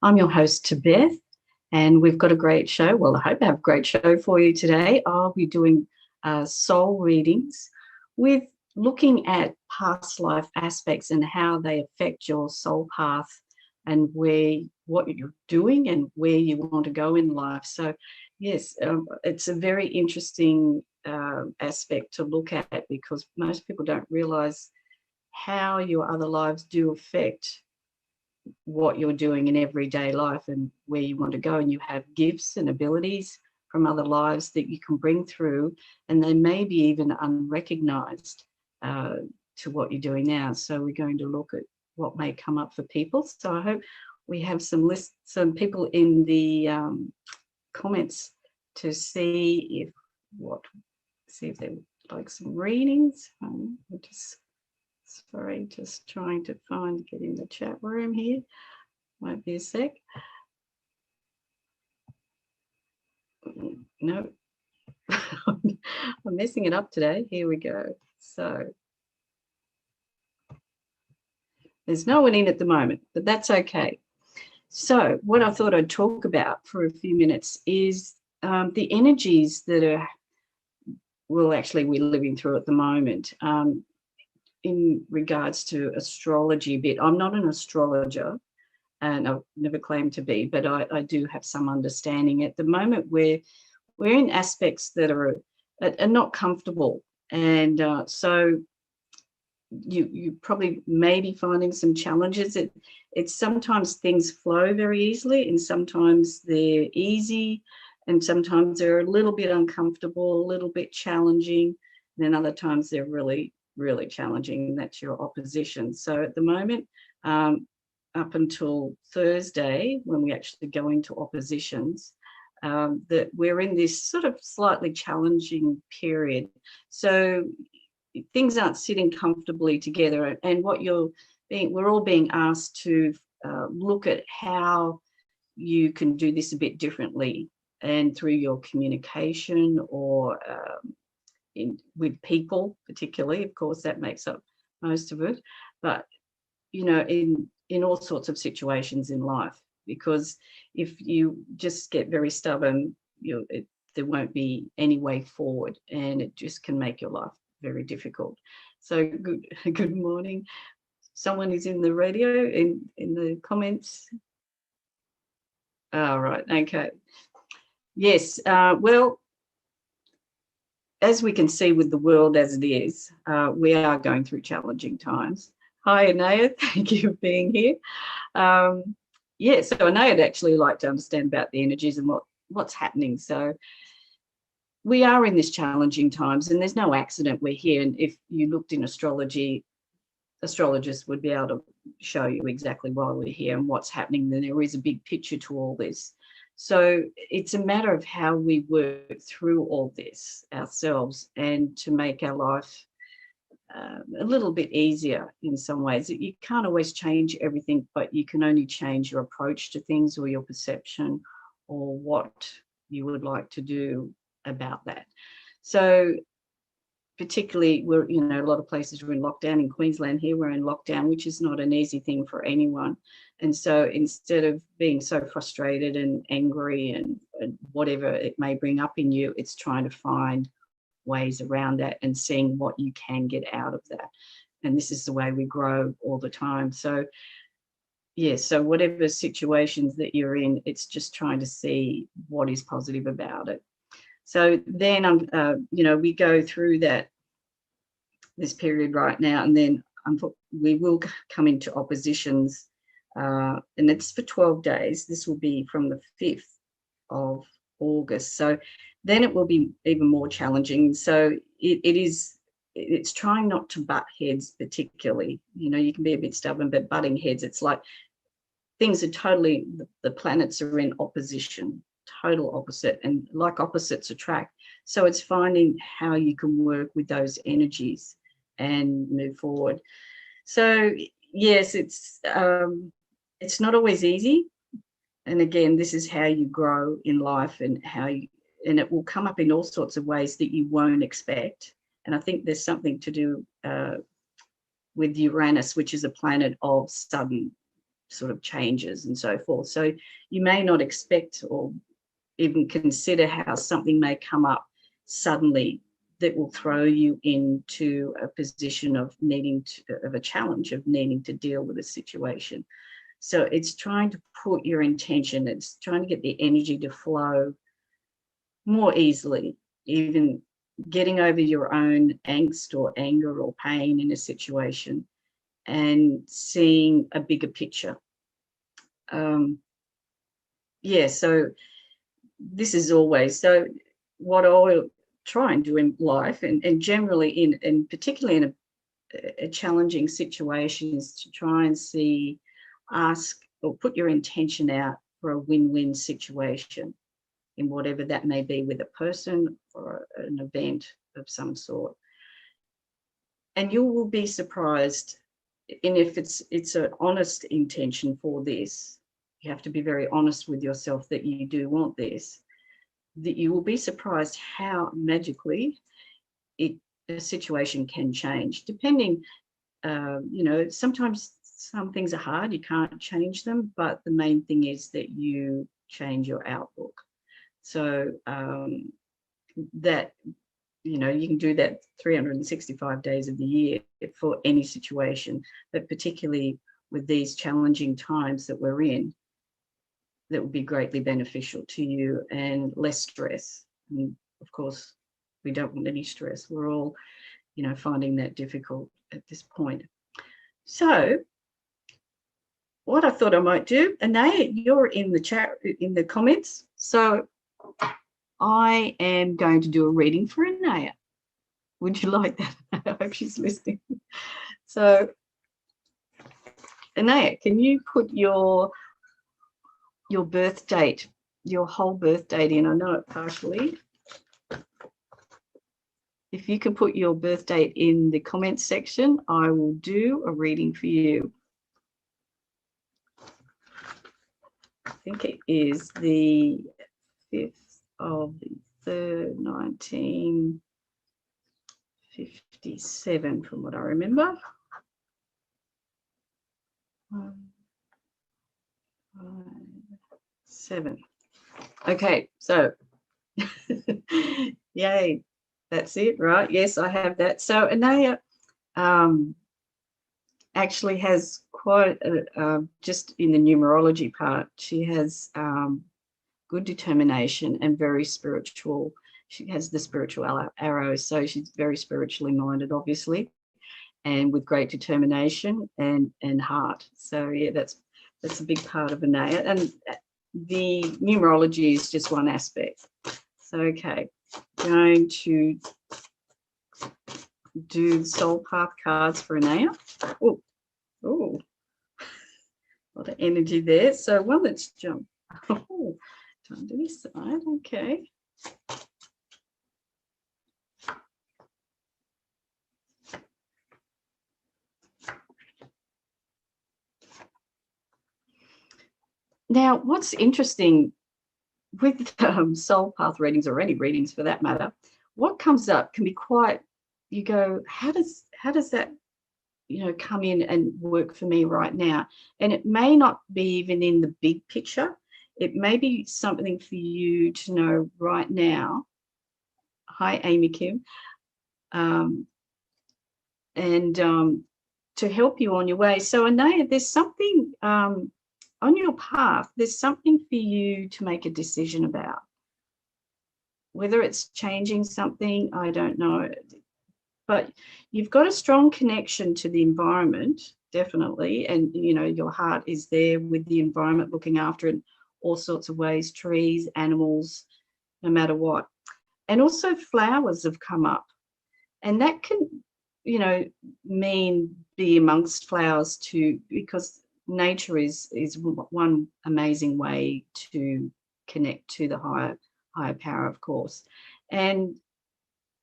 I'm your host, Beth, and we've got a great show. Well, I hope I have a great show for you today. I'll be doing soul readings with looking at past life aspects and how they affect your soul path and what you're doing and where you want to go in life. So, yes, it's a very interesting aspect to look at because most people don't realize how your other lives do affect what you're doing in everyday life and where you want to go. And you have gifts and abilities from other lives that you can bring through, and they may be even unrecognized to what you're doing now. So we're going to look at what may come up for people. So I hope we have some people in the comments to see if they would like some readings. Just trying to get in the chat room here. Might be a sec. No, I'm messing it up today. Here we go. So there's no one in at the moment, but that's okay. So what I thought I'd talk about for a few minutes is the energies that we're living through at the moment. In regards to astrology a bit. I'm not an astrologer and I've never claimed to be, but I do have some understanding. At the moment we're in aspects that are not comfortable, and so you probably may be finding some challenges. It's sometimes things flow very easily and sometimes they're easy and sometimes they're a little bit uncomfortable, a little bit challenging, and then other times they're really challenging, and that's your opposition. So at the moment, up until Thursday, when we actually go into oppositions, that we're in this sort of slightly challenging period. So things aren't sitting comfortably together, and we're all being asked to look at how you can do this a bit differently, and through your communication or with people particularly. Of course, that makes up most of it, but in all sorts of situations in life, because if you just get very stubborn, there won't be any way forward, and it just can make your life very difficult. So good morning. Someone is in the radio in the comments. All right, okay. Yes, well, as we can see with the world as it is, we are going through challenging times. Hi, Anaya, thank you for being here. So Anaya would actually like to understand about the energies and what's happening. So we are in this challenging times, and there's no accident we're here. And if you looked in astrology, astrologists would be able to show you exactly why we're here and what's happening. Then there is a big picture to all this. So it's a matter of how we work through all this ourselves and to make our life a little bit easier in some ways. You can't always change everything, but you can only change your approach to things or your perception or what you would like to do about that. So particularly a lot of places we're in lockdown. In Queensland here, we're in lockdown, which is not an easy thing for anyone. And so instead of being so frustrated and angry and whatever it may bring up in you, it's trying to find ways around that and seeing what you can get out of that. And this is the way we grow all the time. So so whatever situations that you're in, it's just trying to see what is positive about it. So then we go through this period right now, and then we will come into oppositions, and it's for 12 days. This will be from the 5th of August. So then it will be even more challenging. So it's trying not to butt heads particularly. You can be a bit stubborn, but butting heads, it's like things are totally, the planets are in opposition, total opposite, and like opposites attract. So it's finding how you can work with those energies and move forward. So yes, it's not always easy. And again, this is how you grow in life, and and it will come up in all sorts of ways that you won't expect. And I think there's something to do with Uranus, which is a planet of sudden sort of changes and so forth. So you may not expect or even consider how something may come up suddenly that will throw you into a position of of a challenge of needing to deal with a situation. So it's trying to put your intention, it's trying to get the energy to flow more easily, even getting over your own angst or anger or pain in a situation and seeing a bigger picture. Yeah, so this is always, so what I try and do in life and generally and particularly in a challenging situation is to try and ask or put your intention out for a win-win situation in whatever that may be with a person or an event of some sort. And you will be surprised, and if it's an honest intention for this, you have to be very honest with yourself that you do want this, that you will be surprised how magically a situation can change, depending, sometimes some things are hard, you can't change them, but the main thing is that you change your outlook. So that, you can do that 365 days of the year for any situation, but particularly with these challenging times that we're in, that would be greatly beneficial to you and less stress. And of course, we don't want any stress. We're all, finding that difficult at this point. So what I thought I might do, Anaya, you're in the chat, in the comments. So I am going to do a reading for Anaya. Would you like that? I hope she's listening. So Anaya, can you put your birth date, your whole birth date in? I know it partially. If you can put your birth date in the comments section, I will do a reading for you. I think it is the 5th of the 3rd, 1957, from what I remember. 7. Okay, so yay, that's it, right? Yes, I have that. So Anaya actually has quite just in the numerology part, she has good determination and very spiritual. She has the spiritual arrows, so she's very spiritually minded, obviously, and with great determination and heart. So yeah, that's a big part of Anaya, and the numerology is just one aspect. So okay, going to do soul path cards for Anaya. Oh, a lot of energy there. So one that's jumped. Oh, time to this side. Okay. Now, what's interesting with soul path readings, or any readings for that matter, what comes up can be quite, you go, how does that, come in and work for me right now? And it may not be even in the big picture. It may be something for you to know right now. Hi, Amy Kim. To help you on your way. So Anaya, there's something on your path, there's something for you to make a decision about. Whether it's changing something, I don't know. But you've got a strong connection to the environment, definitely. And, your heart is there with the environment, looking after it in all sorts of ways, trees, animals, no matter what. And also flowers have come up. And that can, mean be amongst flowers too, because nature is one amazing way to connect to the higher power, of course. And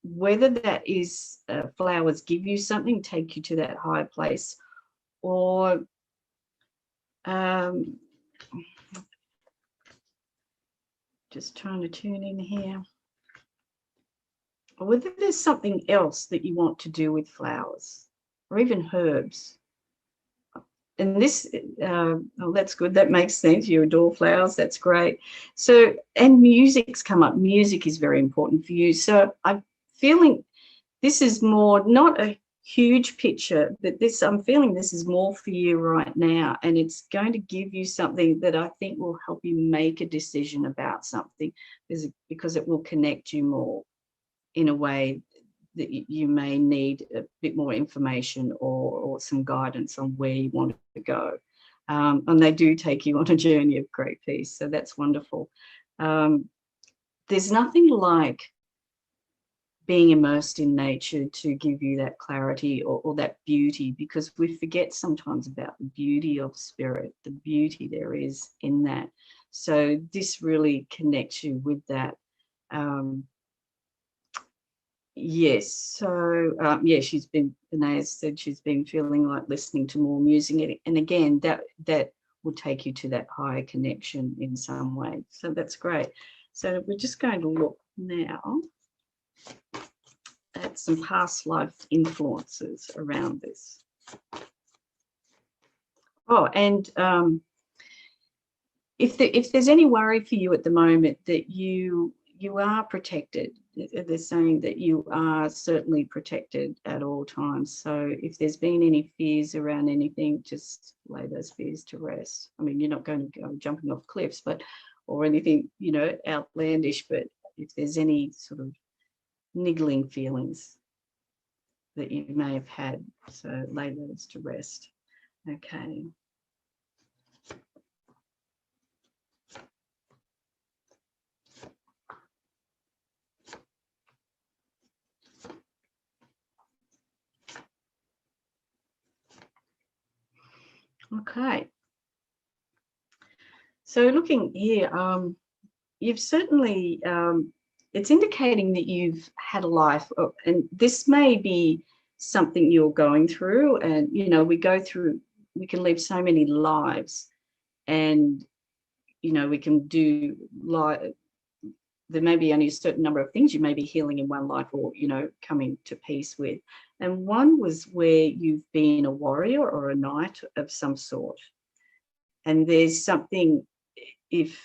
whether that is flowers give you something, take you to that higher place, or just trying to tune in here, or whether there's something else that you want to do with flowers or even herbs. and this, oh, that's good. That makes sense. You adore flowers. That's great. So, and music's come up. Music is very important for you. So I'm feeling this is more, not a huge picture, but this, I'm feeling this is more for you right now. And it's going to give you something that I think will help you make a decision about something, because it will connect you more in a way that you may need a bit more information or some guidance on where you want to go. And they do take you on a journey of great peace. So that's wonderful. There's nothing like being immersed in nature to give you that clarity or that beauty, because we forget sometimes about the beauty of spirit, the beauty there is in that. So this really connects you with that. Yes. So yeah, Anaya said she's been feeling like listening to more music, and again, that will take you to that higher connection in some way. So that's great. So we're just going to look now at some past life influences around this. Oh, and if there's any worry for you at the moment that you are protected, they're saying that you are certainly protected at all times. So if there's been any fears around anything, just lay those fears to rest. I mean, you're not going to go jumping off cliffs, or anything, outlandish, but if there's any sort of niggling feelings that you may have had, so lay those to rest. Okay. Okay. So looking here, you've certainly, it's indicating that you've had a life, and this may be something you're going through. And, we can live so many lives, and, we can do there may be only a certain number of things you may be healing in one life, or, coming to peace with. And one was where you've been a warrior or a knight of some sort. And there's something, if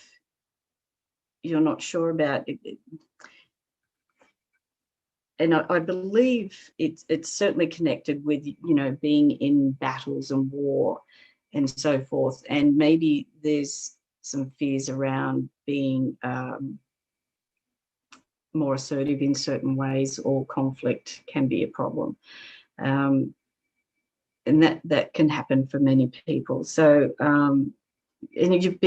you're not sure about it, and I believe it's certainly connected with, being in battles and war and so forth. And maybe there's some fears around being more assertive in certain ways, or conflict can be a problem. And that can happen for many people. So, and you've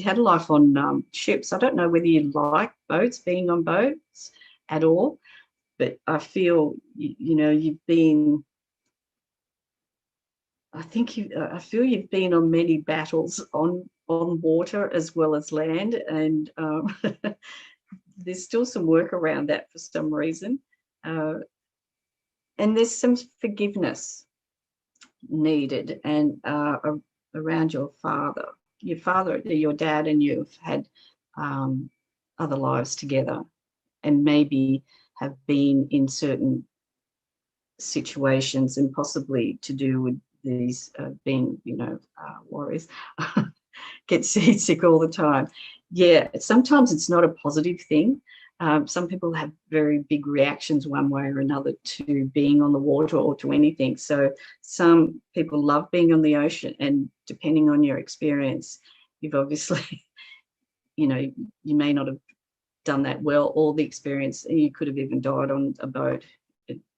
had a life on ships. I don't know whether you like boats, being on boats at all, but I feel, you've been, I feel you've been on many battles on water as well as land. And there's still some work around that for some reason. And there's some forgiveness needed, and around your father, your dad, and you've had other lives together, and maybe have been in certain situations, and possibly to do with these being, warriors, get seasick all the time. Yeah, sometimes it's not a positive thing. Some people have very big reactions one way or another to being on the water or to anything. So some people love being on the ocean, and depending on your experience, you've obviously, you may not have done that well, or the experience, and you could have even died on a boat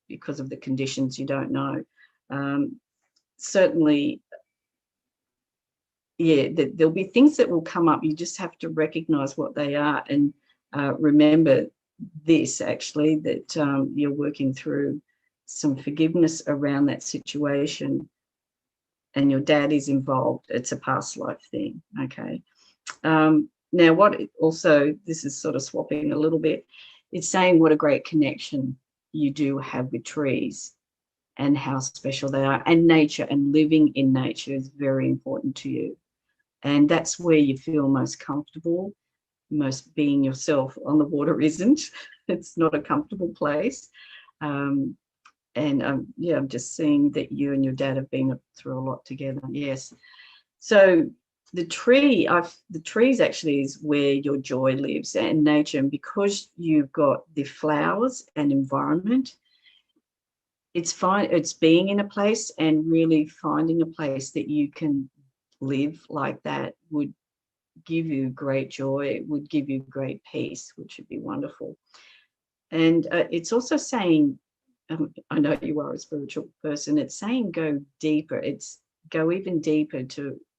because of the conditions. You don't know. Certainly, yeah, there'll be things that will come up. You just have to recognize what they are, and remember this, actually, that you're working through some forgiveness around that situation, and your dad is involved. It's a past life thing. Okay. Now, what also, this is sort of swapping a little bit, it's saying what a great connection you do have with trees, and how special they are, and nature, and living in nature is very important to you. And that's where you feel most comfortable. Most being yourself on the water isn't. It's not a comfortable place. And yeah, I'm just seeing that you and your dad have been through a lot together. Yes. So the trees actually is where your joy lives, and nature. And because you've got the flowers and environment, it's fine. It's being in a place and really finding a place that you can live like that would give you great joy, would give you great peace, which would be wonderful. And it's also saying, I know you are a spiritual person, it's saying go deeper. It's go even deeper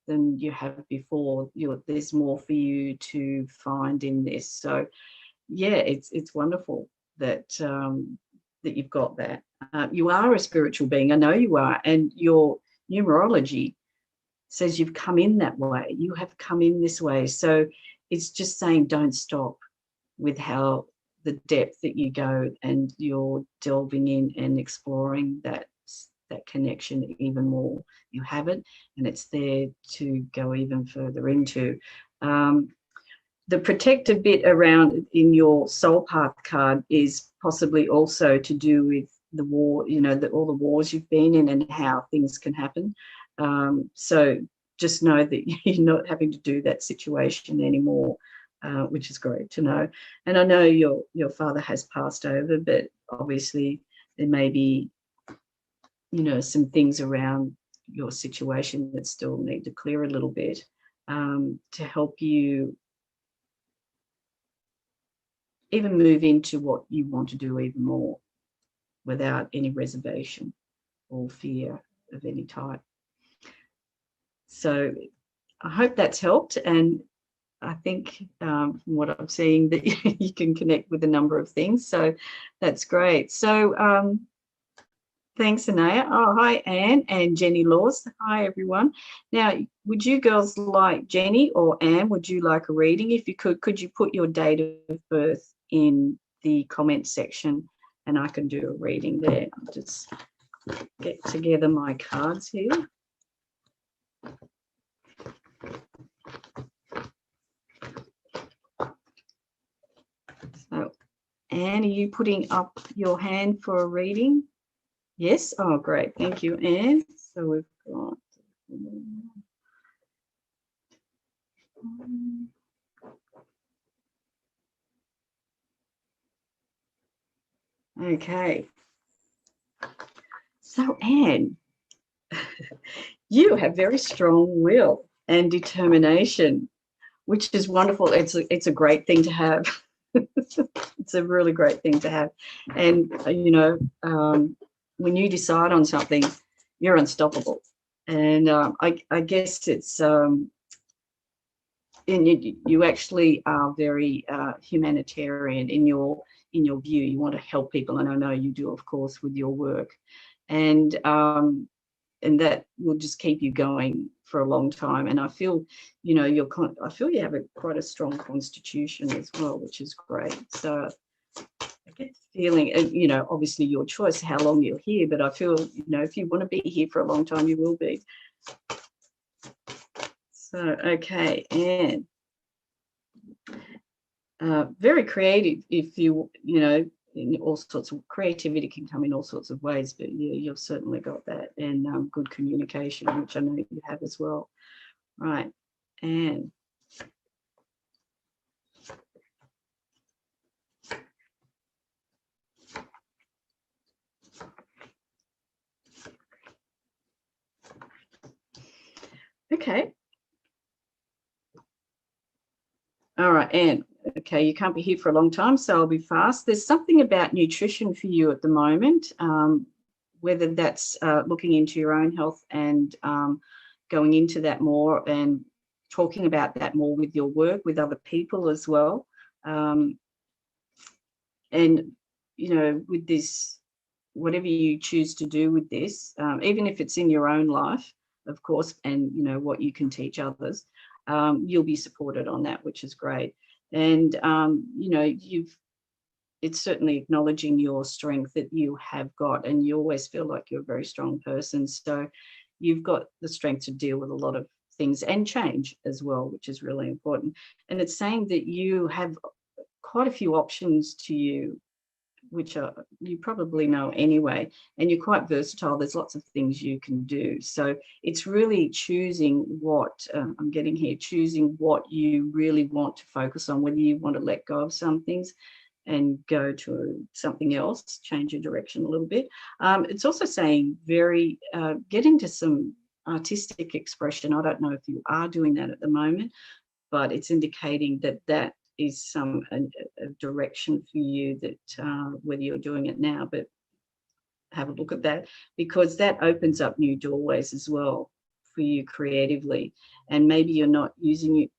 than you have before. There's more for you to find in this. So yeah, it's wonderful that that you've got that. You are a spiritual being. I know you are, and your numerology says you've come in that way. You have come in this way. So it's just saying don't stop with how the depth that you go, and you're delving in and exploring that connection even more. You have it, and it's there to go even further into. The protective bit around in your soul path card is possibly also to do with the war, all the wars you've been in and how things can happen. So just know that you're not having to do that situation anymore, which is great to know. And I know your father has passed over, but obviously there may be, some things around your situation that still need to clear a little bit, to help you even move into what you want to do even more without any reservation or fear of any type. So I hope that's helped, and I think from what I'm seeing that you can connect with a number of things, so that's great. So thanks, Anaya. Oh, hi, Anne and Jenny Laws. Hi, everyone. Now, would you girls like Jenny or Anne? Would you like a reading? If you could you put your date of birth in the comment section, and I can do a reading there. I'll just get together my cards here. So, Anne, are you putting up your hand for a reading? Yes? Oh, great. Thank you, Anne. So we've got... Okay. So, Anne, you have very strong will and determination, which is wonderful. It's a great thing to have. It's a really great thing to have. And, when you decide on something, you're unstoppable. And I guess it's, and you actually are very humanitarian in your view. You want to help people, and I know you do, of course, with your work. And that will just keep you going for a long time. And I feel, I feel you have quite a strong constitution as well, which is great. So I get the feeling, obviously your choice how long you're here, but I feel, if you want to be here for a long time, you will be. So, okay, and very creative. If in all sorts of creativity can come in all sorts of ways, but yeah, you've certainly got that, and good communication, which I know you have as well. Right, and okay. All right, Anne. Okay, you can't be here for a long time, so I'll be fast. There's something about nutrition for you at the moment, whether that's looking into your own health and going into that more and talking about that more with your work, with other people as well. And, with this, whatever you choose to do with this, even if it's in your own life, of course, and, what you can teach others, you'll be supported on that, which is great. And, it's certainly acknowledging your strength that you have got, and you always feel like you're a very strong person. So you've got the strength to deal with a lot of things and change as well, which is really important. And it's saying that you have quite a few options to you which are, you probably know anyway, and you're quite versatile. There's lots of things you can do. So it's really choosing what, I'm getting here, choosing what you really want to focus on, whether you want to let go of some things and go to something else, change your direction a little bit. It's also saying get into some artistic expression. I don't know if you are doing that at the moment, but it's indicating that that is a direction for you, that whether you're doing it now, but have a look at that, because that opens up new doorways as well for you creatively. And maybe you're not using it,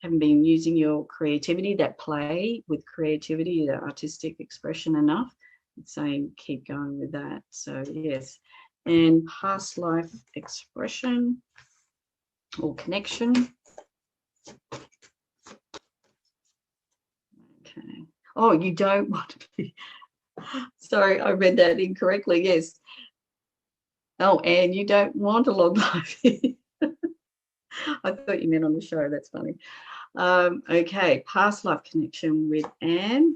haven't been using your creativity, that play with creativity, that artistic expression enough. It's saying keep going with that. So yes. And past life expression or connection. Okay. Oh, you don't want to be. Sorry, I read that incorrectly. Yes. Oh, and you don't want a long life. I thought you meant on the show. That's funny. Okay, past life connection with Anne.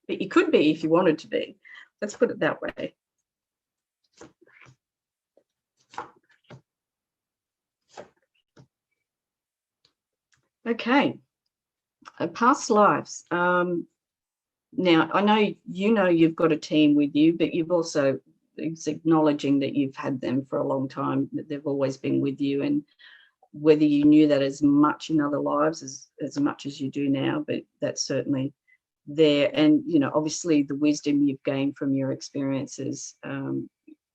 But you could be if you wanted to be. Let's put it that way. Okay, past lives. Now, I know you've got a team with you, but you've also, it's acknowledging that you've had them for a long time, that they've always been with you, and whether you knew that as much in other lives as much as you do now, but that's certainly there. And, obviously the wisdom you've gained from your experiences,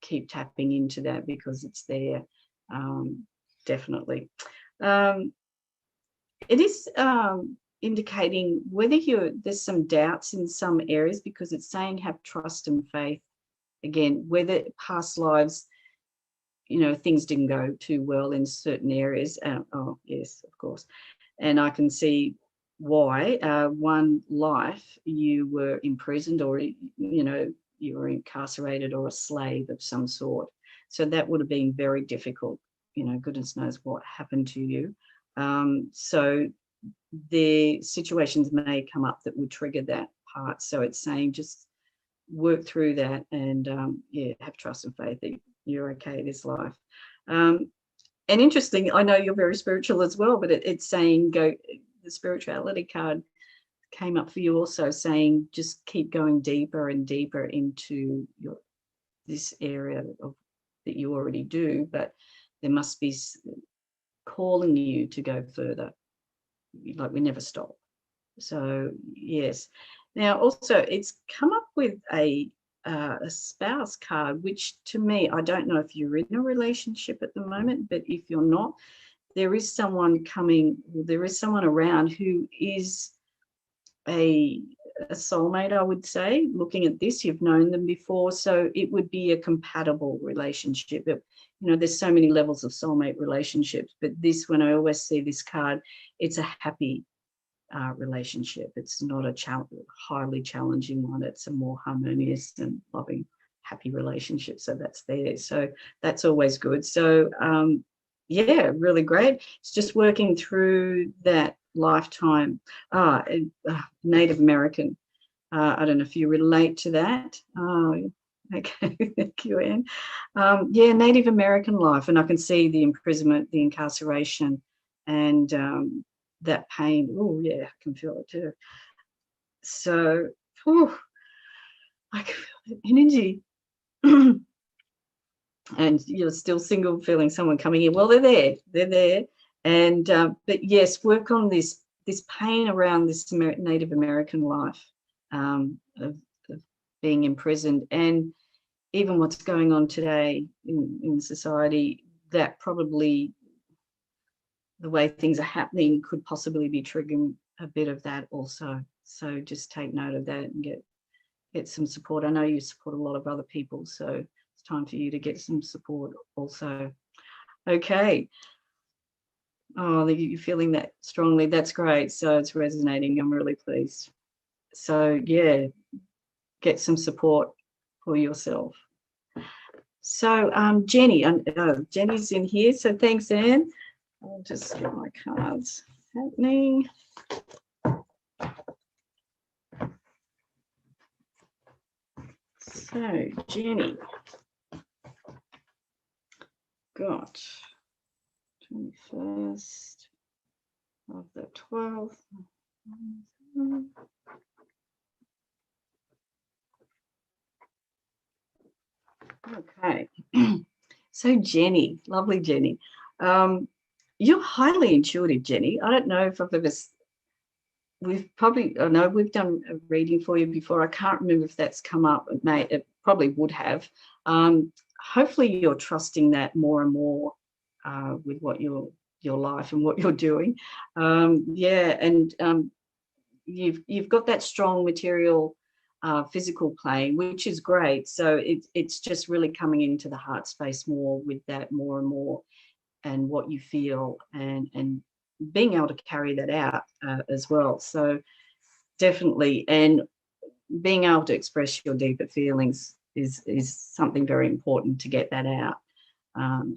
keep tapping into that because it's there, definitely. It is indicating whether there's some doubts in some areas, because it's saying have trust and faith. Again, whether past lives, things didn't go too well in certain areas. Oh, yes, of course. And I can see why. One life you were imprisoned, or, you were incarcerated or a slave of some sort. So that would have been very difficult. Goodness knows what happened to you. So the situations may come up that would trigger that part. So it's saying just work through that and, have trust and faith that you're okay this life. And interesting, I know you're very spiritual as well, but it's saying the spirituality card came up for you also, saying just keep going deeper and deeper into this area that you already do, but there must be calling you to go further. Like we never stop. So yes. Now also it's come up with a spouse card, which to me, I don't know if you're in a relationship at the moment, but if you're not, there is someone around who is a soulmate, I would say. Looking at this, you've known them before, so it would be a compatible relationship. There's so many levels of soulmate relationships, but this, when I always see this card, it's a happy relationship. It's not a highly challenging one. It's a more harmonious and loving, happy relationship. So that's there. So that's always good. So yeah, really great. It's just working through that lifetime. Native American. I don't know if you relate to that. Okay, thank you, Anne. Yeah, Native American life, and I can see the imprisonment, the incarceration, and that pain. Oh, yeah, I can feel it too. So, I can feel that energy. And you're still single, feeling someone coming in. Well, they're there. And but yes, work on this pain around this Native American life, of being imprisoned, and even what's going on today in society, that probably the way things are happening could possibly be triggering a bit of that also. So just take note of that and get some support. I know you support a lot of other people, so it's time for you to get some support also. Okay. Oh, you're feeling that strongly. That's great. So it's resonating. I'm really pleased. So yeah, get some support for yourself. So Jenny, Jenny's in here. So thanks, Anne. I'll just get my cards happening. So, Jenny, got 21st of the 12th. Okay. So, Jenny, lovely Jenny. You're highly intuitive, Jenny. I don't know if I've ever, I know we've done a reading for you before. I can't remember if that's come up. It probably would have. Hopefully you're trusting that more and more with what your life and what you're doing. Yeah, and you've got that strong material physical plane, which is great. So it's just really coming into the heart space more with that more and more, and what you feel, and being able to carry that out as well. So definitely, and being able to express your deeper feelings is something very important to get that out,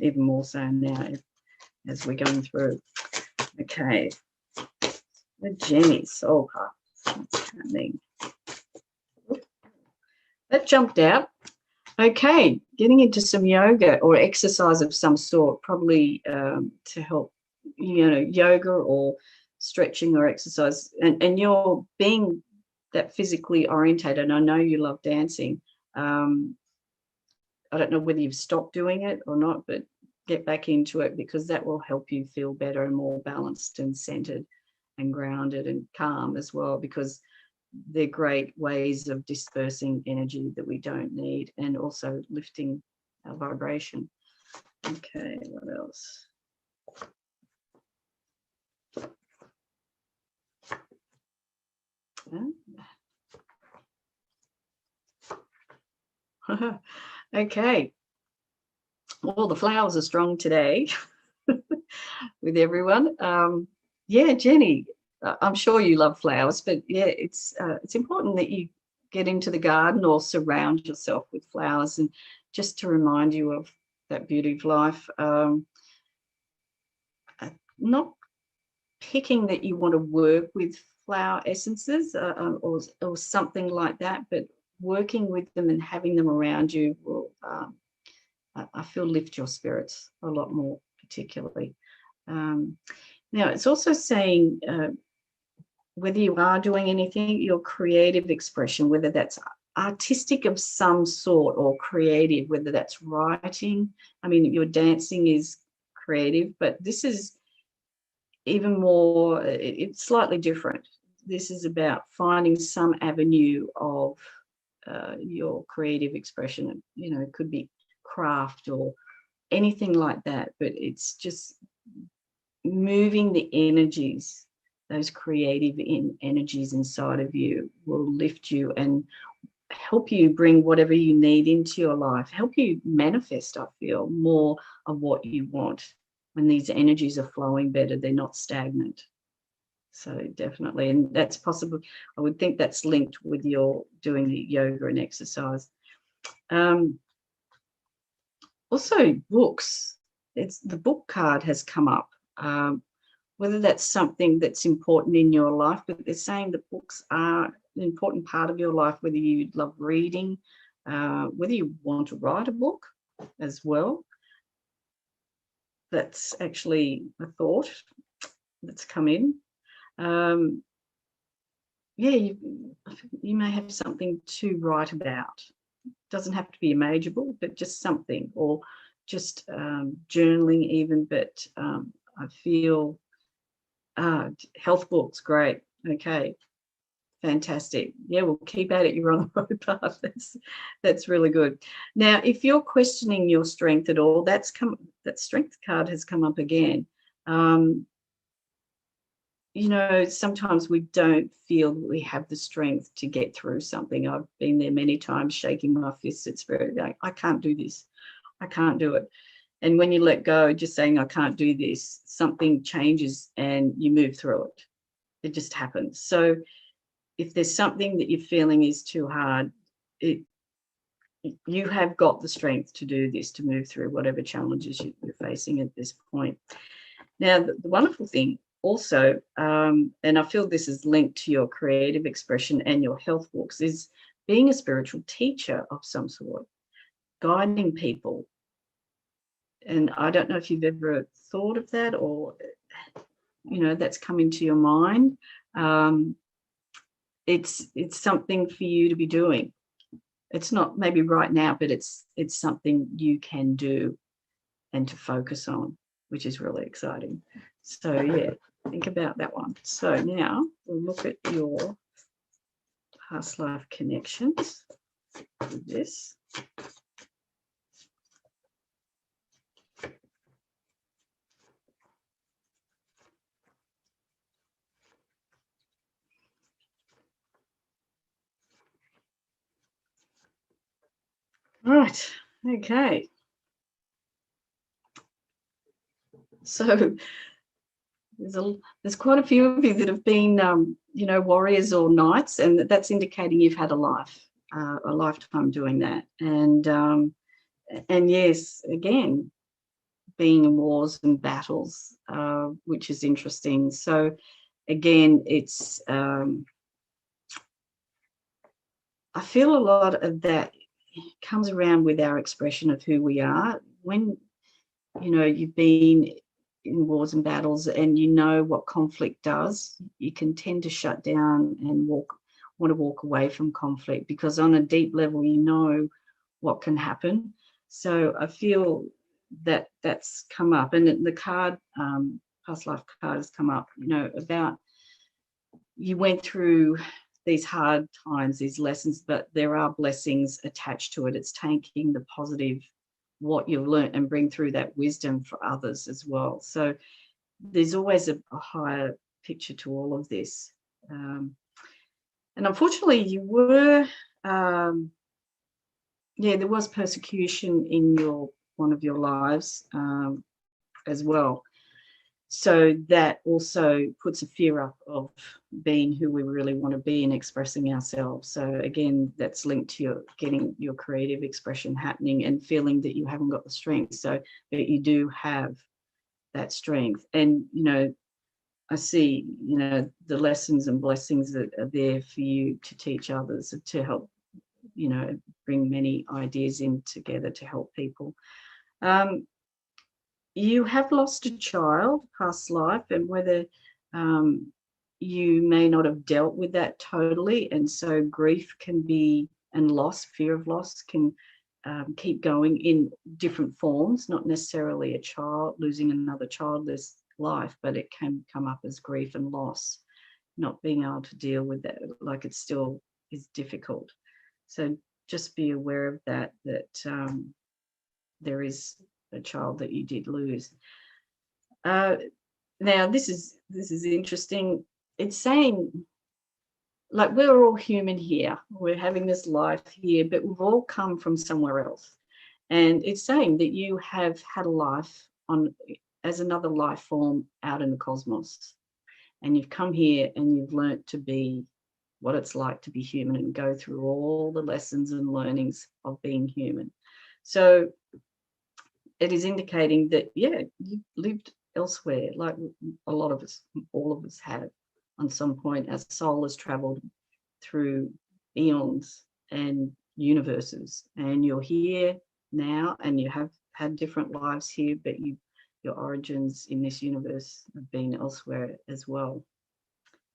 even more so now as we're going through. Okay, the Jenny soul path. What's happening? That jumped out. Okay, getting into some yoga or exercise of some sort, probably to help, yoga or stretching or exercise. And you're being that physically orientated. And I know you love dancing. I don't know whether you've stopped doing it or not, but get back into it, because that will help you feel better and more balanced and centered and grounded and calm as well, because they're great ways of dispersing energy that we don't need, and also lifting our vibration. Okay, what else? Okay. Well, the flowers are strong today with everyone. Yeah, Jenny, I'm sure you love flowers, but yeah, it's important that you get into the garden or surround yourself with flowers, and just to remind you of that beauty of life. Not picking that you want to work with flower essences or something like that, but working with them and having them around you will, I feel, lift your spirits a lot more, particularly. Now, it's also saying whether you are doing anything, your creative expression, whether that's artistic of some sort or creative, whether that's writing. I mean, your dancing is creative, but this is even more, it's slightly different. This is about finding some avenue of your creative expression. It could be craft or anything like that, but it's just moving the energies. Those creative energies inside of you will lift you and help you bring whatever you need into your life, help you manifest, I feel, more of what you want. When these energies are flowing better, they're not stagnant. So definitely, and that's possible. I would think that's linked with your doing the yoga and exercise. Also, books. It's the book card has come up. Whether that's something that's important in your life, but they're saying that books are an important part of your life, whether you love reading, whether you want to write a book as well. That's actually a thought that's come in. Yeah, you may have something to write about. It doesn't have to be a major book, but just something, or just journaling even. But I feel health books, great. Okay, fantastic. Yeah, we'll keep at it. You're on the right path. That's really good. Now, if you're questioning your strength at all, that strength card has come up again. Sometimes we don't feel we have the strength to get through something. I've been there many times, shaking my fists at spirit, going, I can't do this. I can't do it. And when you let go, just saying, I can't do this, something changes and you move through it. It just happens. So if there's something that you're feeling is too hard, you have got the strength to do this, to move through whatever challenges you're facing at this point. Now, the wonderful thing also, and I feel this is linked to your creative expression and your health books, is being a spiritual teacher of some sort, guiding people. And I don't know if you've ever thought of that, or that's come into your mind. It's something for you to be doing. It's not maybe right now, but it's something you can do and to focus on, which is really exciting. So yeah, think about that one. So now we'll look at your past life connections with this. Right, okay. So there's quite a few of you that have been, warriors or knights, and that's indicating you've had a lifetime doing that. And yes, again, being in wars and battles, which is interesting. So again, it's I feel a lot of that comes around with our expression of who we are. When you've been in wars and battles and you know what conflict does, you can tend to shut down and want to walk away from conflict, because on a deep level you know what can happen. So I feel that that's come up, and the card, past life card, has come up, about you went through these hard times, these lessons, but there are blessings attached to it. It's taking the positive, what you've learned, and bring through that wisdom for others as well. So there's always a higher picture to all of this. And unfortunately, you were, there was persecution in one of your lives as well. So that also puts a fear up of being who we really want to be and expressing ourselves. So again, that's linked to your getting your creative expression happening and feeling that you haven't got the strength. So that you do have that strength. And, I see, the lessons and blessings that are there for you to teach others, to help, bring many ideas in together to help people. You have lost a child past life, and whether you may not have dealt with that totally, and so grief can be, and loss, fear of loss can keep going in different forms, not necessarily a child losing another childless life, but it can come up as grief and loss, not being able to deal with that, like it still is difficult. So just be aware of that there is a child that you did lose. Now this is interesting. It's saying, like, we're all human here. We're having this life here, but we've all come from somewhere else. And it's saying that you have had a life as another life form out in the cosmos. And you've come here and you've learnt to be what it's like to be human and go through all the lessons and learnings of being human. So it is indicating that, yeah, you've lived elsewhere, like a lot of us, all of us have. On some point, our soul has travelled through eons and universes, and you're here now, and you have had different lives here, but your origins in this universe have been elsewhere as well.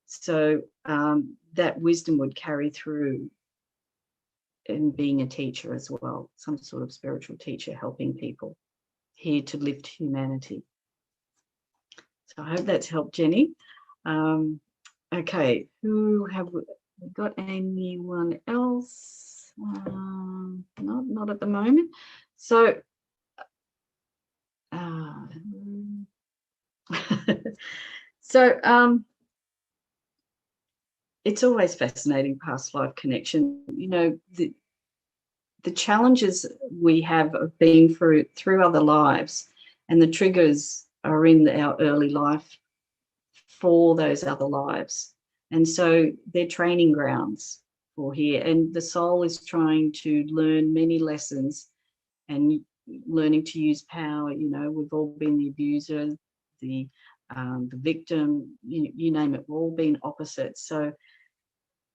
So that wisdom would carry through in being a teacher as well, some sort of spiritual teacher helping people, here to lift humanity. So I hope that's helped, Jenny. Okay, who have we got? Anyone else? Not at the moment. So it's always fascinating, past life connection. The challenges we have of being through other lives, and the triggers are in our early life for those other lives. And so they're training grounds for here. And the soul is trying to learn many lessons and learning to use power. We've all been the abuser, the victim, you name it, we've all been opposites. So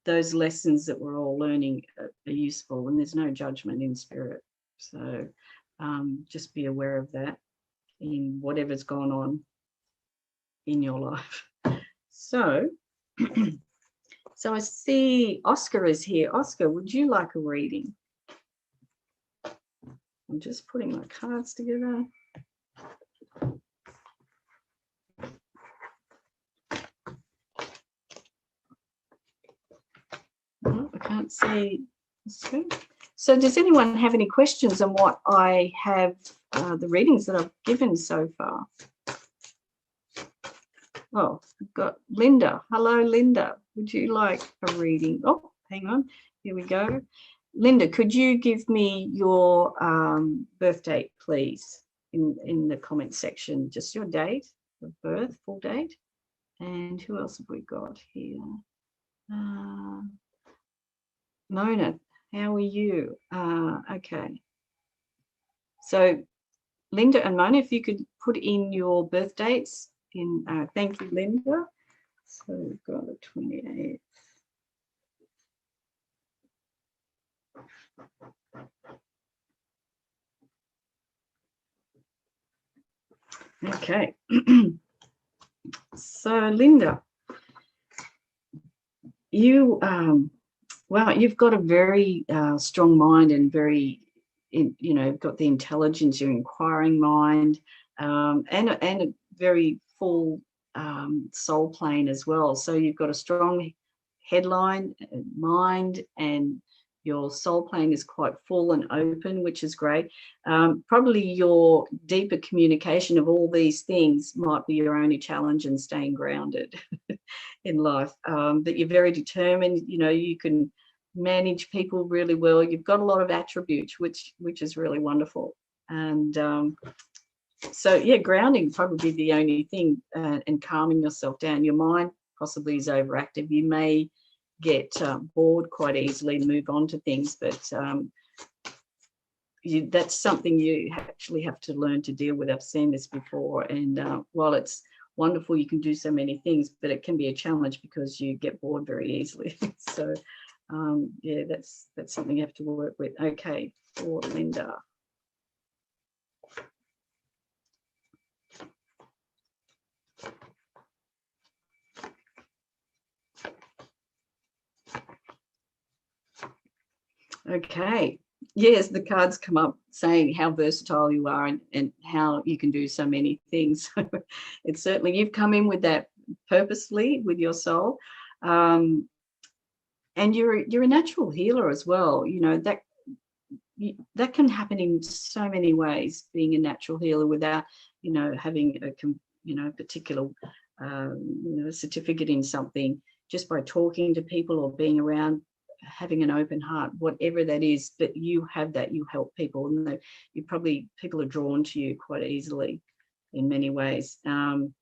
those lessons that we're all learning are useful, and there's no judgment in spirit. So just be aware of that in whatever's gone on in your life. So, so I see Oscar is here. Oscar, would you like a reading? I'm just putting my cards together. Oh, I can't see. So does anyone have any questions on what I have, the readings that I've given so far? Oh, I've got Linda. Hello, Linda. Would you like a reading? Oh, hang on. Here we go. Linda, could you give me your birth date, please, in the comment section? Just your date of birth, full date. And who else have we got here? Mona, how are you? Okay. So Linda and Mona, if you could put in your birth dates in, thank you, Linda. So we've got the 28th. Okay. So Linda, you, wow, you've got a very strong mind and very, you know, got the intelligence, your inquiring mind, and a very full soul plane as well. So you've got a strong headline, mind, and your soul plane is quite full and open, which is great. Probably your deeper communication of all these things might be your only challenge in staying grounded in life. But you're very determined, you know, you can manage people really well. You've got a lot of attributes, which is really wonderful. And so, yeah, grounding probably the only thing, and calming yourself down. Your mind possibly is overactive. You may get bored quite easily and move on to things, but that's something you actually have to learn to deal with. I've seen this before, and while it's wonderful you can do so many things, but it can be a challenge because you get bored very easily. So yeah, that's something you have to work with. Okay, for Linda. Okay, yes, the cards come up saying how versatile you are and how you can do so many things. It's certainly, you've come in with that purposely with your soul, and you're a natural healer as well. You know, that can happen in so many ways, being a natural healer without, you know, having a particular certificate in something, just by talking to people or being around, having an open heart, whatever that is. But you have that, you help people, and people are drawn to you quite easily in many ways. And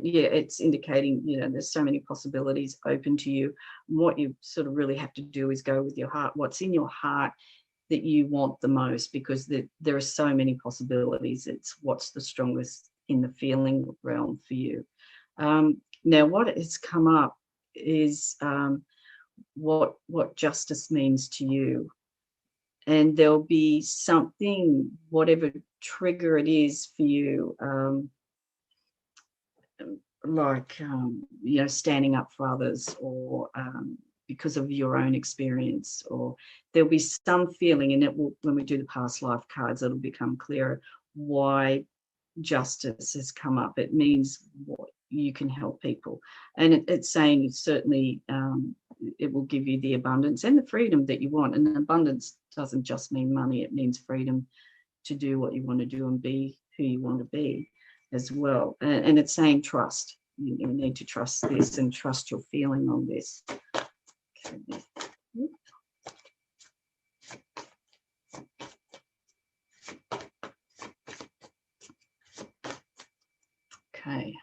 yeah, it's indicating, you know, there's so many possibilities open to you. And what you sort of really have to do is go with your heart, what's in your heart that you want the most, because there are so many possibilities. It's what's the strongest in the feeling realm for you. Now, what has come up is what justice means to you. And there'll be something, whatever trigger it is for you, like, you know, standing up for others, or because of your own experience, or there'll be some feeling, and it will, when we do the past life cards, it'll become clearer why justice has come up. It means what you can help people, and it's saying certainly it will give you the abundance and the freedom that you want. And abundance doesn't just mean money, it means freedom to do what you want to do and be who you want to be as well. And it's saying trust. You need to trust this and trust your feeling on this. Okay.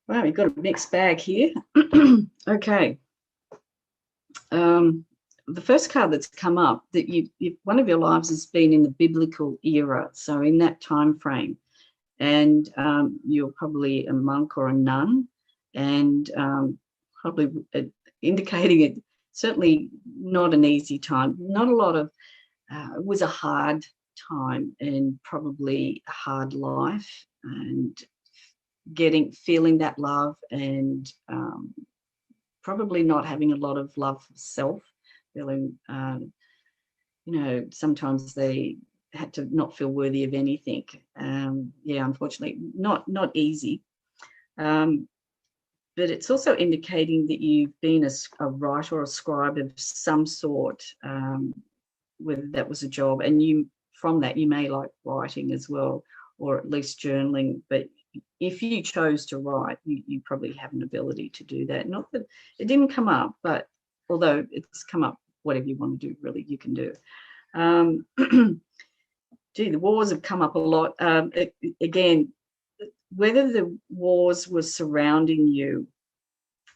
Wow, we've got a mixed bag here. Okay. the first card that's come up, that one of your lives has been in the biblical era, so in that time frame, and you're probably a monk or a nun, and probably indicating it certainly not an easy time, not a lot of, it was a hard time and probably a hard life, and feeling that love, and probably not having a lot of love for self, feeling, you know, sometimes they had to not feel worthy of anything. Yeah, unfortunately, not easy. But it's also indicating that you've been a writer or a scribe of some sort, whether that was a job, and from that you may like writing as well, or at least journaling. But if you chose to write, you probably have an ability to do that. Not that it didn't come up, but although it's come up, whatever you want to do, really, you can do. Gee, the wars have come up a lot. Again, whether the wars were surrounding you,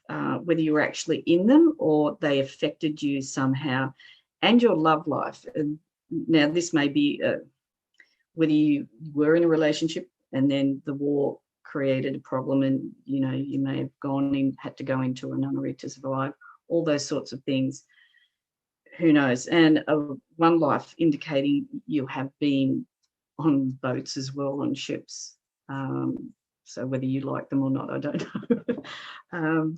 whether you were actually in them or they affected you somehow, and your love life. And now this may be whether you were in a relationship and then the war created a problem, and you know, you may have had to go into a nunnery to survive, all those sorts of things. Who knows? And one life indicating you have been on boats as well, on ships. So whether you like them or not, I don't know.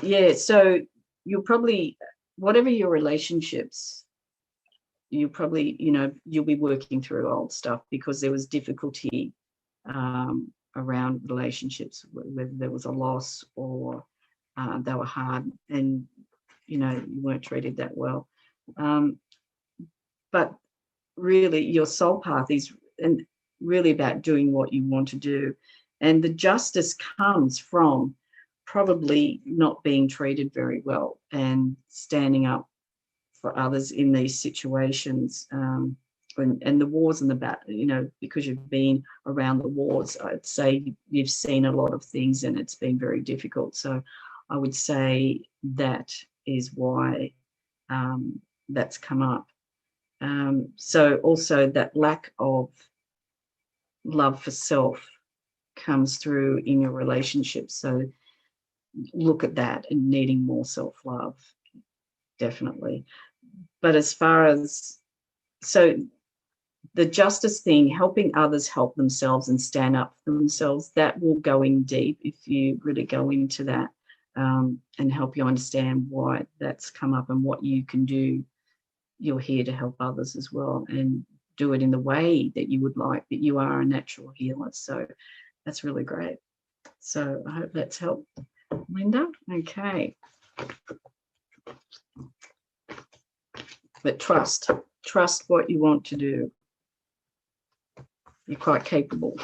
Yeah, so you'll probably, whatever your relationships, you probably, you know, you'll be working through old stuff because there was difficulty around relationships, whether there was a loss or they were hard and, you know, you weren't treated that well. But really your soul path is really about doing what you want to do. And the justice comes from probably not being treated very well and standing up for others in these situations. And the wars and the battle, you know, because you've been around the wars, I'd say you've seen a lot of things and it's been very difficult. So I would say that is why that's come up. So also that lack of love for self comes through in your relationship. So look at that and needing more self-love, definitely. But as far as, so the justice thing, helping others help themselves and stand up for themselves, that will go in deep if you really go into that, and help you understand why that's come up and what you can do. You're here to help others as well and do it in the way that you would like, that you are a natural healer. So that's really great. So I hope that's helped, Linda. Okay. But trust what you want to do. You're quite capable.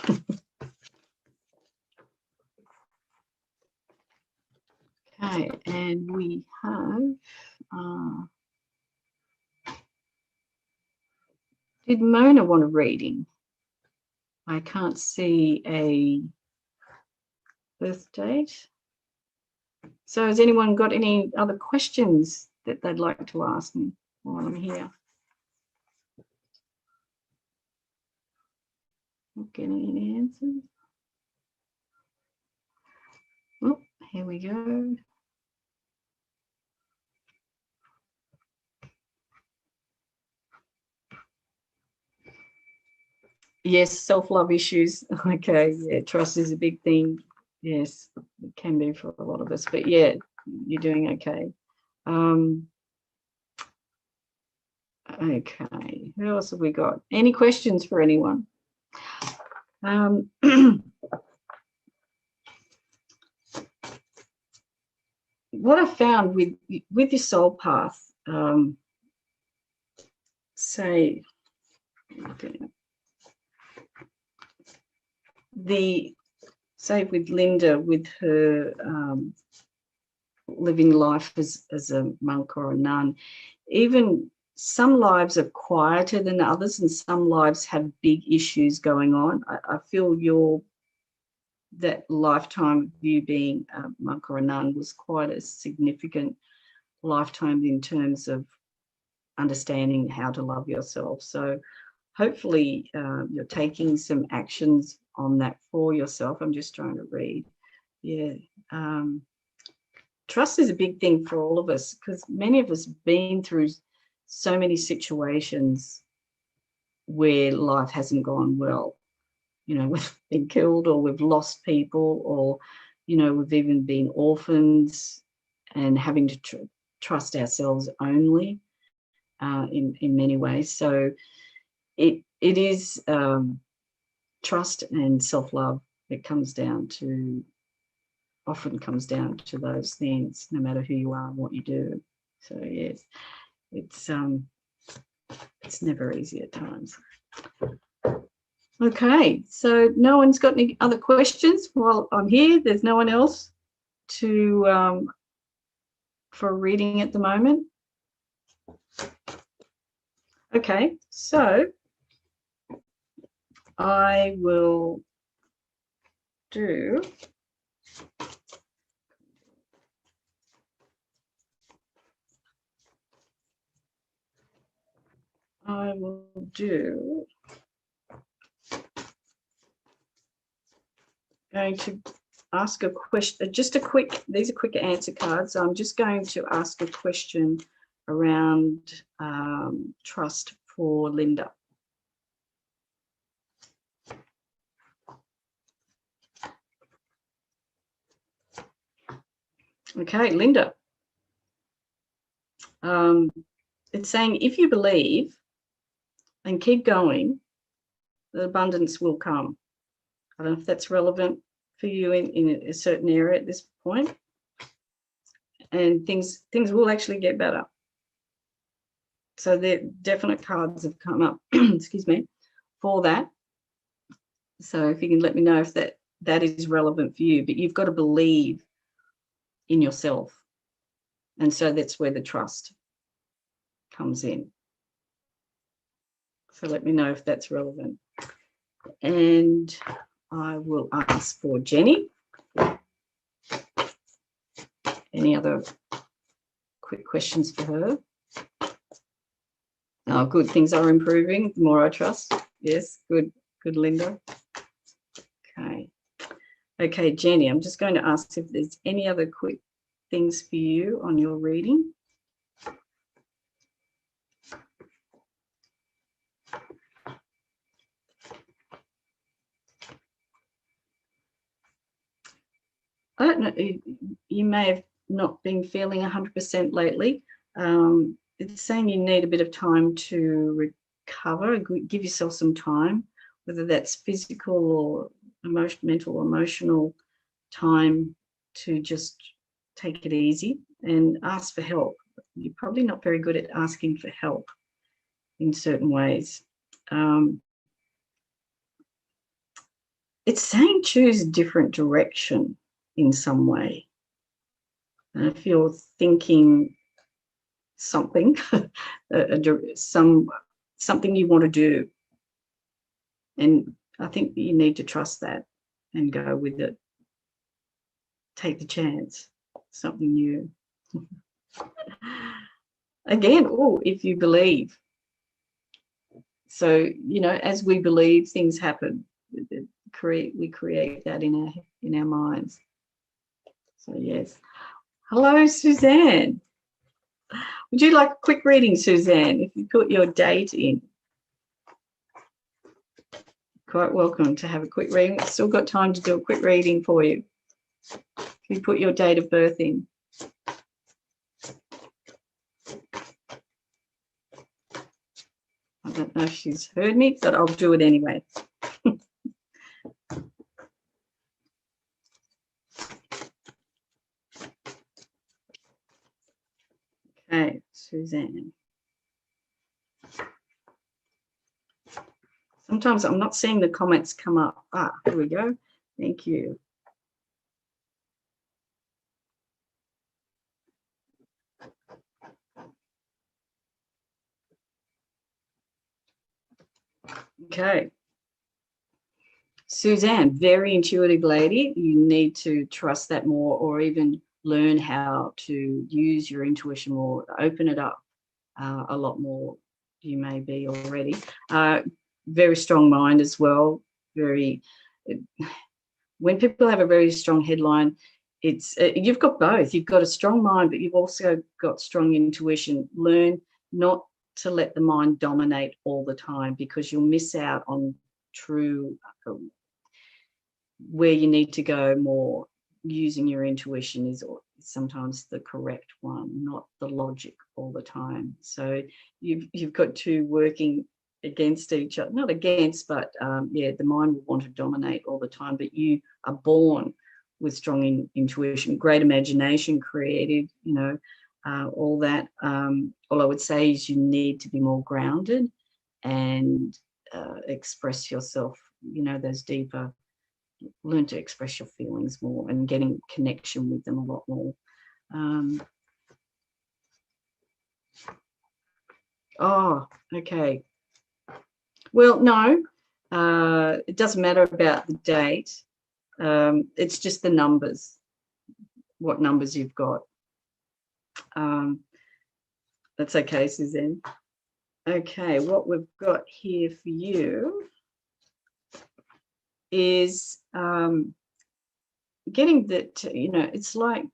Okay, and we have, did Mona want a reading? I can't see a birth date. So has anyone got any other questions that they'd like to ask me while I'm here? Not getting any answers. Oh, here we go. Yes, self-love issues. Okay, yeah, trust is a big thing. Yes, it can be for a lot of us, but yeah, you're doing okay. Okay, who else have we got? Any questions for anyone? What I found with your soul path, say, say with Linda, with her living life as a monk or a nun, even some lives are quieter than others and some lives have big issues going on. I feel that lifetime of you being a monk or a nun was quite a significant lifetime in terms of understanding how to love yourself. So hopefully you're taking some actions on that for yourself. I'm just trying to read. Yeah. Trust is a big thing for all of us, because many of us have been through so many situations where life hasn't gone well. You know, we've been killed, or we've lost people, or, you know, we've even been orphans, and having to trust ourselves only in many ways. So it is trust and self-love. It often comes down to those things, no matter who you are and what you do. So yes, it's never easy at times. Okay, so no one's got any other questions while I'm here? There's no one else to for reading at the moment? Okay, so I will do going to ask a question, just a quick, these are quick answer cards. So I'm just going to ask a question around trust for Linda. Okay, Linda. It's saying, if you believe and keep going, the abundance will come. I don't know if that's relevant for you in a certain area at this point. And things will actually get better. So the definite cards have come up, excuse me, for that. So if you can let me know if that is relevant for you, but you've got to believe in yourself. And so that's where the trust comes in. So let me know if that's relevant. And I will ask for Jenny. Any other quick questions for her? Oh, good. Things are improving. The more I trust. Yes, good, Linda. Okay, Jenny, I'm just going to ask if there's any other quick things for you on your reading. I don't know, you may have not been feeling 100% lately. It's saying you need a bit of time to recover, give yourself some time, whether that's physical or mental or emotional time, to just take it easy and ask for help. You're probably not very good at asking for help in certain ways. It's saying choose a different direction in some way. And if you're thinking something, something you want to do, and I think you need to trust that and go with it. Take the chance, something new. Again, if you believe. So, you know, as we believe, things happen. We create that in our minds. So yes. Hello, Suzanne. Would you like a quick reading, Suzanne, if you put your date in? Quite welcome to have a quick reading. We've still got time to do a quick reading for you. If you put your date of birth in. I don't know if she's heard me, but I'll do it anyway. Okay, Suzanne. Sometimes I'm not seeing the comments come up. Here we go. Thank you. Okay. Suzanne, very intuitive lady. You need to trust that more, or even learn how to use your intuition more, open it up a lot more. You may be already. Very strong mind as well. When people have a very strong headline, it's you've got both. You've got a strong mind, but you've also got strong intuition. Learn not to let the mind dominate all the time, because you'll miss out on true where you need to go more. Using your intuition is sometimes the correct one, not the logic all the time. So you've got two working against each other, not against, but yeah, the mind will want to dominate all the time, but you are born with strong intuition, great imagination, creative, you know, all that. All I would say is you need to be more grounded and express yourself, you know, those deeper, learn to express your feelings more and getting connection with them a lot more. Oh, okay. Well, no, it doesn't matter about the date. It's just the numbers, what numbers you've got. That's okay, Suzanne. Okay, what we've got here for you is getting that, you know, it's like,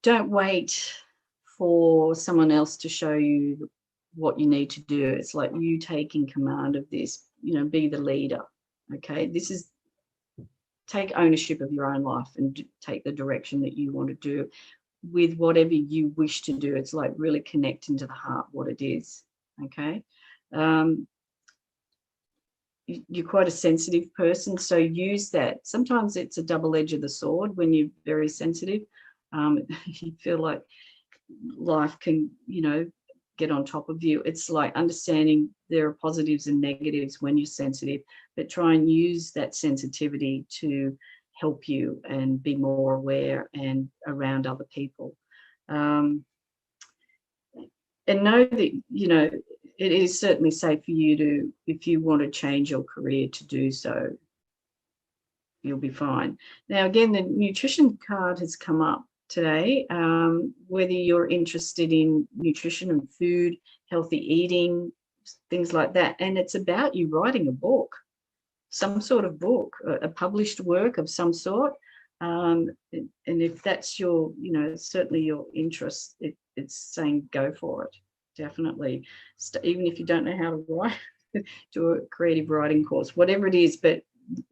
don't wait for someone else to show you what you need to do. It's like you taking command of this, you know, be the leader. Okay, this is, take ownership of your own life and take the direction that you want to do with whatever you wish to do. It's like really connecting to the heart what it is. Okay. You're quite a sensitive person, so use that. Sometimes it's a double edge of the sword when you're very sensitive. You feel like life can, you know, get on top of you. It's like understanding there are positives and negatives when you're sensitive, but try and use that sensitivity to help you and be more aware and around other people. And know that, you know, it is certainly safe for you to, if you want to change your career, to do so. You'll be fine. Now, again, the nutrition card has come up today. Whether you're interested in nutrition and food, healthy eating, things like that, and it's about you writing a book, some sort of book, a published work of some sort. And if that's your, you know, certainly your interest, it's saying go for it. Definitely. Even if you don't know how to write, do a creative writing course, whatever it is, but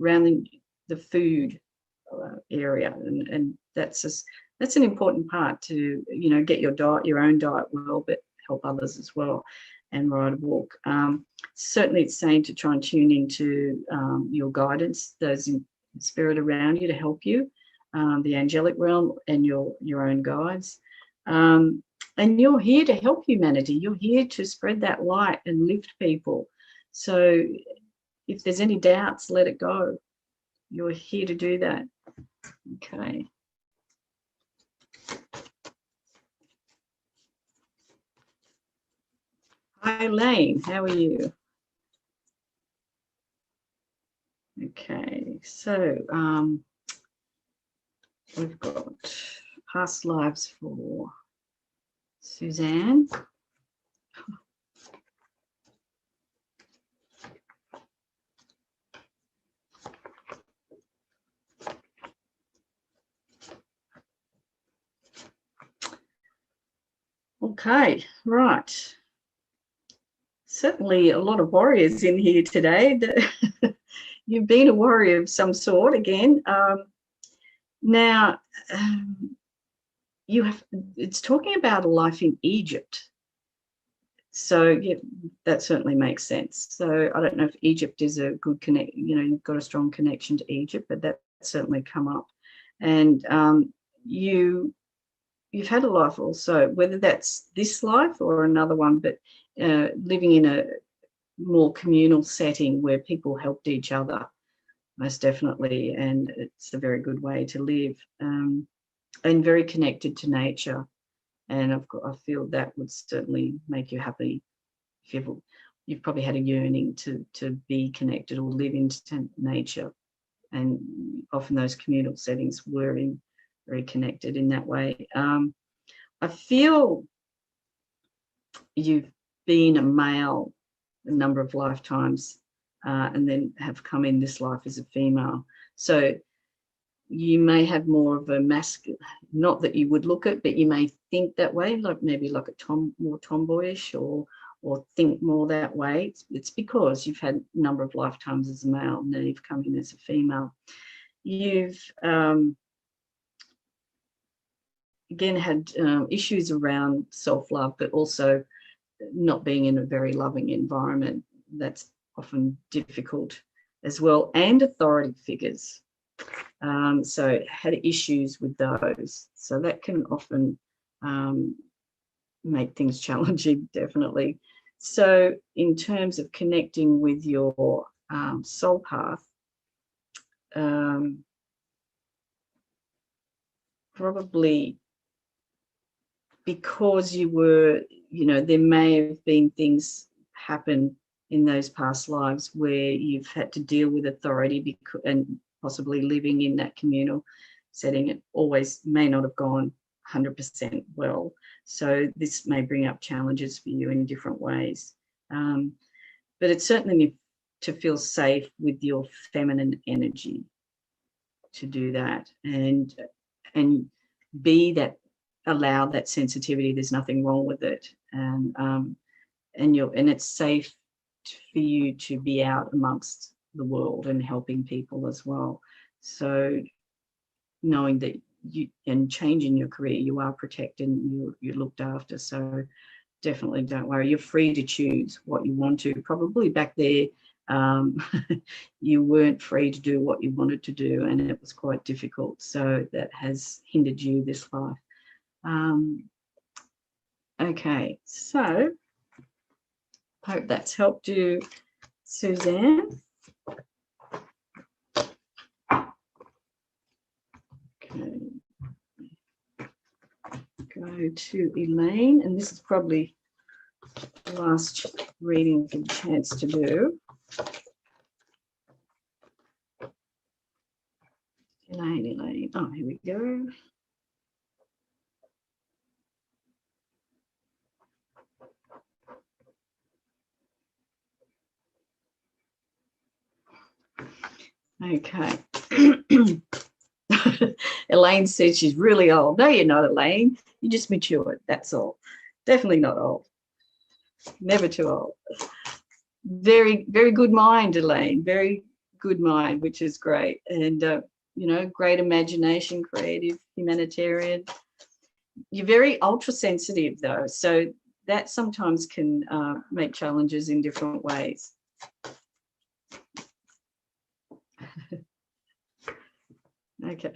around the food area, and that's an important part to, you know, get your diet, your own diet well, but help others as well, and write a book. Certainly it's saying to try and tune into your guidance, those in spirit around you to help you, the angelic realm and your own guides. And you're here to help humanity. You're here to spread that light and lift people. So if there's any doubts, let it go. You're here to do that. Okay. Hi, Elaine. How are you? Okay, so we've got past lives for Suzanne. Okay, right. Certainly a lot of warriors in here today. You've been a warrior of some sort again. Now, it's talking about a life in Egypt. So yeah, that certainly makes sense. So I don't know if Egypt is a good connect, you know, you've got a strong connection to Egypt, but that's certainly come up. And you've had a life also, whether that's this life or another one, but living in a more communal setting where people helped each other, most definitely. And it's a very good way to live, and very connected to nature. And I feel that would certainly make you happy. You've probably had a yearning to be connected or live into nature. And often those communal settings were in very connected in that way. I feel you've been a male a number of lifetimes and then have come in this life as a female. So you may have more of a masculine, not that you would look at, but you may think that way, like maybe like a more tomboyish or think more that way. It's because you've had a number of lifetimes as a male and then you've come in as a female. You've again had issues around self-love, but also not being in a very loving environment. That's often difficult as well, and authority figures. So had issues with those. So that can often make things challenging, definitely. So in terms of connecting with your soul path, probably because you were, there may have been things happen in those past lives where you've had to deal with authority and possibly living in that communal setting. It always may not have gone 100% well. So this may bring up challenges for you in different ways. But it's certainly to feel safe with your feminine energy to do that and be that, allow that sensitivity. There's nothing wrong with it. And it's safe for you to be out amongst the world and helping people as well. So knowing that you, and changing your career, you are protected and you're looked after. So definitely don't worry. You're free to choose what you want to. Probably back there, you weren't free to do what you wanted to do, and it was quite difficult. So that has hindered you this life. Okay, so hope that's helped you, Suzanne. Okay, go to Elaine, and this is probably the last reading for the chance to do. Elaine, oh, here we go. Okay. Elaine says she's really old. No, you're not, Elaine. You just matured. That's all. Definitely not old. Never too old. Very, very good mind, Elaine. Very good mind, which is great. And, great imagination, creative, humanitarian. You're very ultra sensitive, though. So that sometimes can make challenges in different ways. Okay.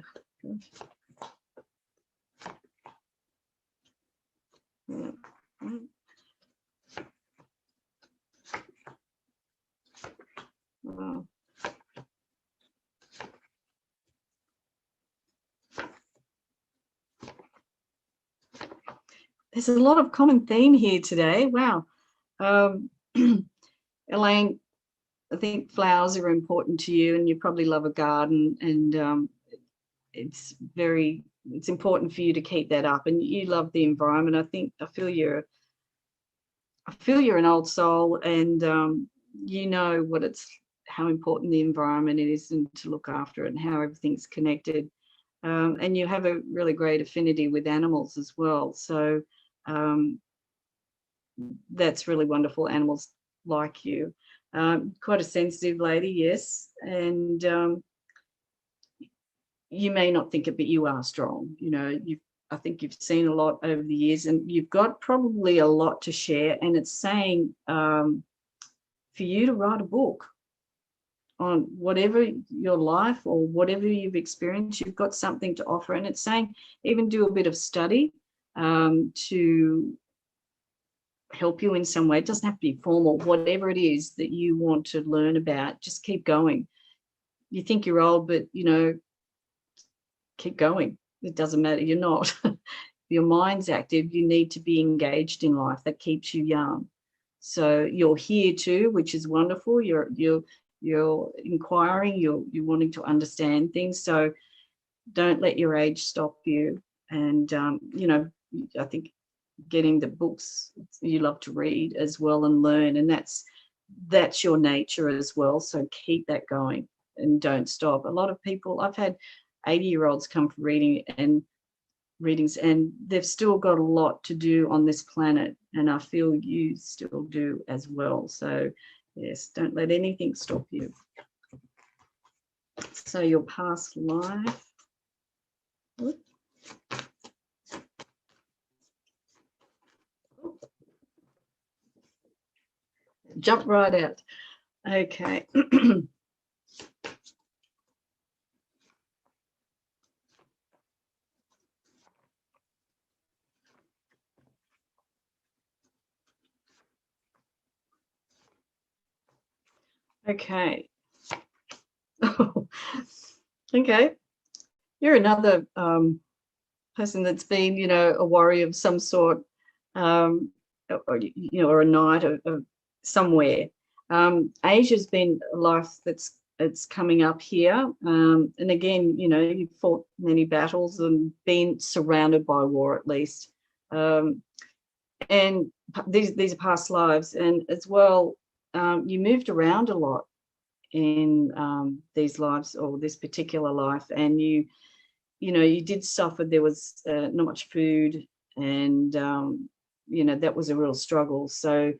Wow. There's a lot of common theme here today. Wow. Elaine, I think flowers are important to you, and you probably love a garden, and it's important for you to keep that up, and you love the environment. I feel you're an old soul, and you know how important the environment is and to look after it and how everything's connected. And you have a really great affinity with animals as well. So that's really wonderful. Animals like you. Quite a sensitive lady, yes. And you may not think it, but you are strong. I think you've seen a lot over the years, and you've got probably a lot to share. And it's saying for you to write a book on whatever your life or whatever you've experienced. You've got something to offer, and it's saying even do a bit of study to help you in some way. It doesn't have to be formal. Whatever it is that you want to learn about, just keep going. You think you're old, but keep going. It doesn't matter. You're not. Your mind's active. You need to be engaged in life. That keeps you young. So you're here too, which is wonderful. You're inquiring. You're wanting to understand things. So don't let your age stop you. And, you know, I think getting the books you love to read as well and learn, and that's your nature as well. So keep that going and don't stop. A lot of people, I've had 80-year-olds come for readings, and they've still got a lot to do on this planet, and I feel you still do as well. So yes, don't let anything stop you. So your past life. Jump right out. Okay. Okay. Okay. You're another person that's been, you know, a warrior of some sort, or, you know, or a knight of somewhere. Asia's been a life it's coming up here. And again, you know, you've fought many battles and been surrounded by war at least. And these are past lives. And as well, you moved around a lot in these lives, or this particular life, and you know, you did suffer. There was not much food, and you know, that was a real struggle. So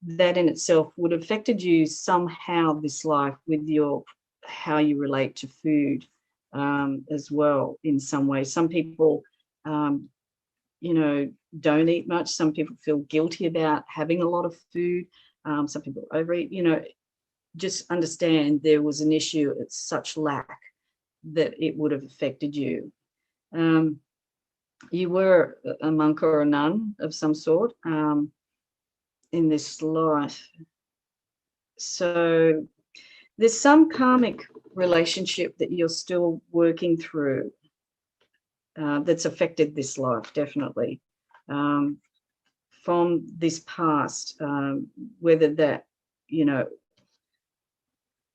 that in itself would have affected you somehow this life with your how you relate to food as well in some way. Some people you know, don't eat much. Some people feel guilty about having a lot of food. Some people overeat. You know, just understand there was an issue. It's such lack that it would have affected you. You were a monk or a nun of some sort in this life. So there's some karmic relationship that you're still working through that's affected this life, definitely, from this past, whether that, you know,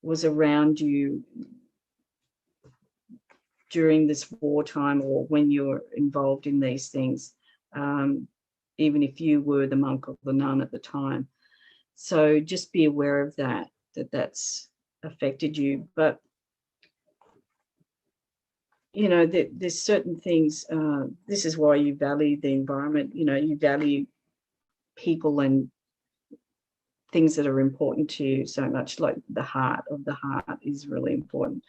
was around you during this wartime or when you're involved in these things, even if you were the monk or the nun at the time. So just be aware of that that's affected you. But you know, there's certain things, this is why you value the environment, you know, you value people and things that are important to you so much, like the heart is really important.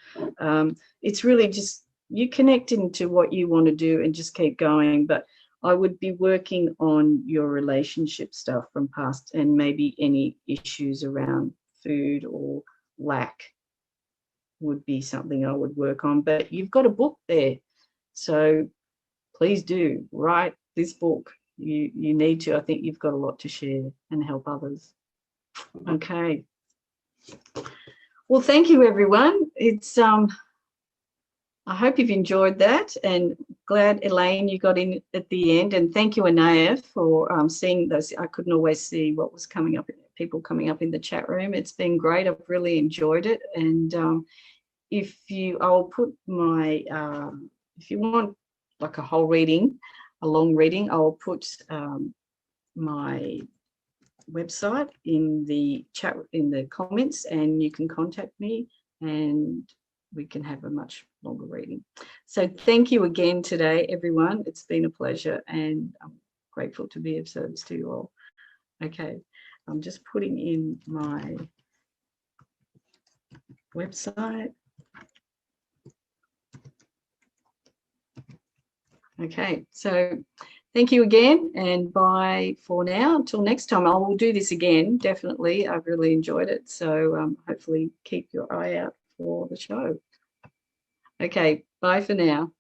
It's really just you connect into what you want to do and just keep going. But I would be working on your relationship stuff from past, and maybe any issues around food or lack would be something I would work on. But you've got a book there, so please do write this book. You need to. I think you've got a lot to share and help others. Okay. Well, thank you, everyone. It's I hope you've enjoyed that, and glad, Elaine, you got in at the end. And thank you, Anaya, for seeing those. I couldn't always see what was coming up, people coming up in the chat room. It's been great. I've really enjoyed it. And I'll put my, if you want like a whole reading, a long reading, I'll put my website in the chat, in the comments, and you can contact me and we can have a much longer reading. So thank you again today, everyone. It's been a pleasure, and I'm grateful to be of service to you all. Okay, I'm just putting in my website. Okay, so thank you again, and bye for now. Until next time, I will do this again, definitely. I've really enjoyed it. So hopefully keep your eye out for the show. Okay, bye for now.